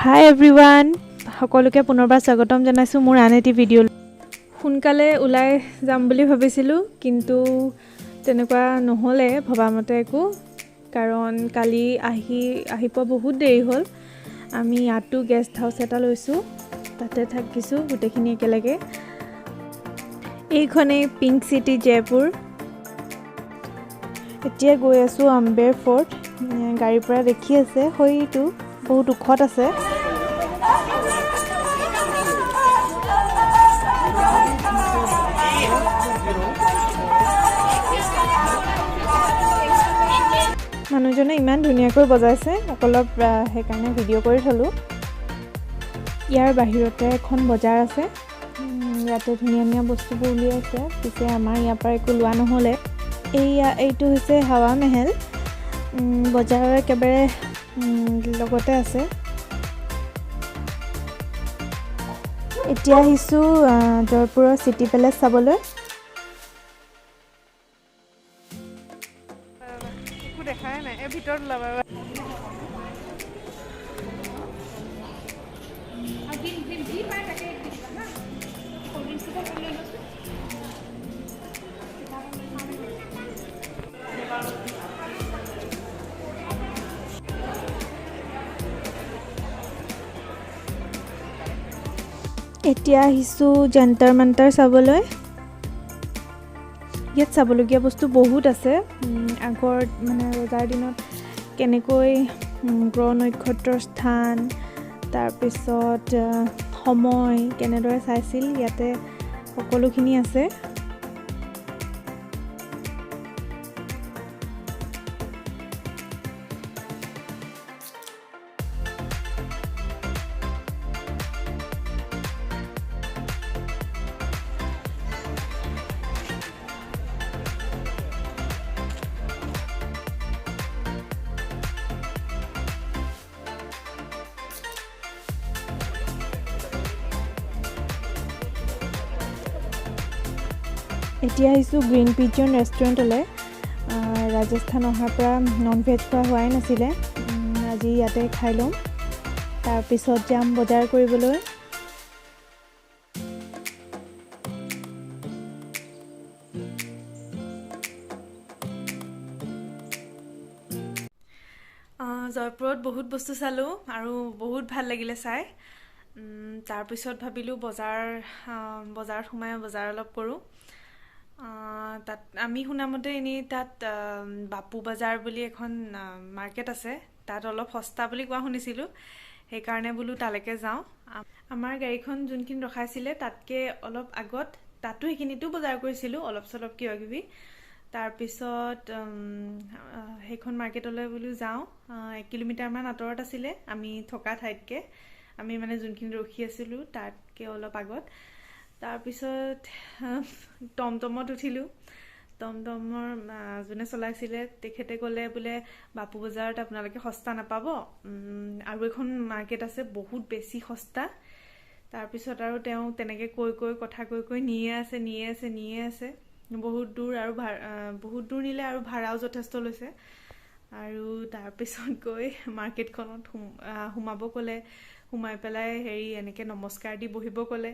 Hi everyone, সকলোকে পুনৰবাৰ স্বাগতম জনাইছো মোৰ আন এটি ভিডিঅ' সোনকালে ওলাই যাম বুলি ভাবিছিলো কিন্তু তেনেকুৱা নহলে ভবামতে একো কাৰণ কালি আহিব বহুত দেৰি হ'ল আমি ইয়াতো গেষ্ট হাউস এটা লৈছো তাতে থাকিছো গুটেখিনি একেলগে এইখনে পিংক সিটি জয়পুৰ এতিয়া গৈ আছো আম্বেৰ ফৰ্ট গাড়ীৰ পৰা দেখি আছে হয়তো বহুত উখত আছে মানুহজনে ইমান ধুনীয়াকৈ বজাইছে অকলপ হেকাৰণে ভিডিঅ' কৰি থলো ইয়াৰ বাহিৰতে এখন বজাৰ আছে ইয়াতে ধুনীয়া বস্তুবোৰ উলিয়াইছে পিছে আমাৰ ইয়াৰ পৰা একো লোৱা নহলে এইটো হৈছে হাৱা মহল বজাৰৰ একেবাৰে লগতে আছে এতিয়া আহিছো জয়পুৰৰ সিটি প্যালেস চাবলৈ একো দেখাই নাই এই ভিতৰত লবা এতিয়া আহিছো জন্তৰ মন্তৰ চাবলৈ ইয়াত চাবলগীয়া বস্তু বহুত আছে আগৰ মানে ৰজাৰ দিনত কেনেকৈ গ্ৰহ নক্ষত্ৰৰ স্থান তাৰ পিছত সময় কেনেদৰে চাইছিল ইয়াতে সকলোখিনি আছে এতিয়া আহিছো গ্ৰীণ পিজন ৰেষ্টুৰেণ্টলৈ ৰাজস্থান অহাৰ পৰা নন ভেজ খোৱা হোৱাই নাছিলে আজি ইয়াতে খাই লম তাৰ পিছত যাম বজাৰ কৰিবলৈ জয়পুৰত বহুত বস্তু চালো আৰু বহুত ভাল লাগিলে চাই তাৰ পিছত ভাবিলো বজাৰত সোমাই বজাৰ অলপ কৰো তাত আমি শুনামতে এনে তাত বাপু বাজাৰ বুলি এখন মাৰ্কেট আছে তাত অলপ সস্তা বুলি কোৱা শুনিছিলো সেই কাৰণে বলো তালৈকে যাও আমাৰ গাড়ীখন যোনখিনি ৰখাইছিলে তাতকে অলপ আগত তাতো এখিনিটো বজাৰ কৰিছিলো অলপ চলপ কিবা কিবি তাৰ পিছত সেইখন মাৰ্কেটলৈ বলো যাও 1 কিলোমিটাৰ মান আঁতৰত আছিলে আমি থকা ঠাইতকে আমি মানে যোনখিনি ৰখি আছিলো তাতকে অলপ আগত তাৰ পিছত টমটমত উঠিলো টমটমৰ যোনে চলাইছিলে তেখেতে ক'লে বোলে বাপু বজাৰত আপোনালোকে সস্তা নাপাব আৰু এখন মাৰ্কেট আছে বহুত বেছি সস্তা তাৰ পিছত আৰু তেওঁ তেনেকে কৈ কথা কৈ নিয়ে আছে বহুত দূৰ নিলে আৰু ভাড়াও যথেষ্ট লৈছে আৰু তাৰ পিছত গৈ মাৰ্কেটখনত সোমাব ক'লে সোমাই পেলাই এনেকে নমস্কাৰ দি বহিব ক'লে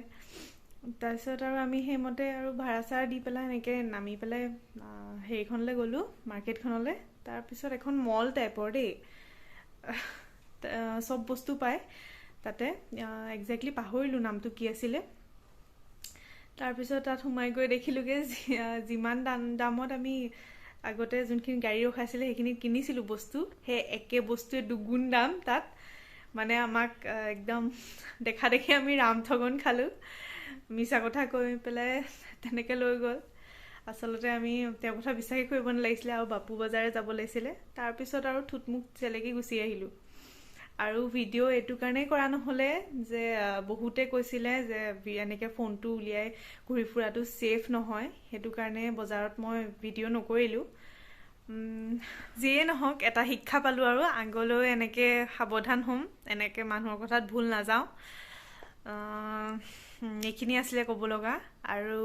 তাৰপিছত আৰু আমি সেইমতে আৰু ভাড়া দি পেলাই এনেকে নামি পেলাই হেৰিখনলৈ গলো মাৰ্কেটখনলৈ তাৰপিছত এখন মল টাইপৰ দেই সব বস্তু পায় তাতে এক্স্যাক্টলি পাহৰিলো নামটো কি আছিলে তাৰপিছত তাত সোমাই গৈ দেখিলোগে যিমান দামত আমি আগতে যোনখিনি গাড়ী ৰখাইছিলে সেইখিনিত কিনিছিলো বস্তু সেই একে বস্তুৱে দুগুণ দাম তাত মানে আমাক একদম দেখা দেখি আমি ৰামঠগন খালো মিছা কথা কৈ পেলাই তেনেকে লৈ গ'ল আচলতে আমি তেওঁৰ কথা বিশ্বাসই কৰিব নালাগিছিলে আৰু বাপু বজাৰে যাব লাগিছিলে তাৰ পিছত আৰু থুটমুক চেলেকি গুচি আহিলো আৰু ভিডিঅ' এটো কাৰণে কৰা নহলে যে বহুতে কৈছিলে যে এনেকে ফোনটো উলিয়াই ঘূৰি ফুৰাটো সেফ নহয় হেতু কাৰণে বজাৰত মই ভিডিঅ' নকৰিলো যিয়ে নহওক এটা শিক্ষা পালো আৰু আগলৈ এনেকে সাৱধান হ'ম এনেকে মানুহৰ কথাত ভুল নাযাও এইখিনি আছিলে ক'ব লগা আৰু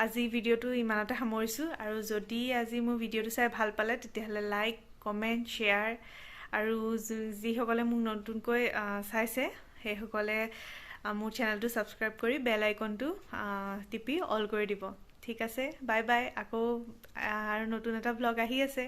আজি ভিডিঅ'টো ইমানতে সামৰিছো আৰু যদি আজি মোৰ ভিডিঅ'টো চাই ভাল পালে তেতিয়াহলে লাইক কমেন্ট শেয়াৰ আৰু যিসকলে মোক নতুনকৈ চাইছে সেইসকলে মোৰ চেনেলটো ছাবস্ক্ৰাইব কৰি বেল আইকনটো টিপি অল কৰি দিব। ঠিক আছে, বাই বাই। আকৌ আৰু নতুন এটা ব্লগ আহি আছে।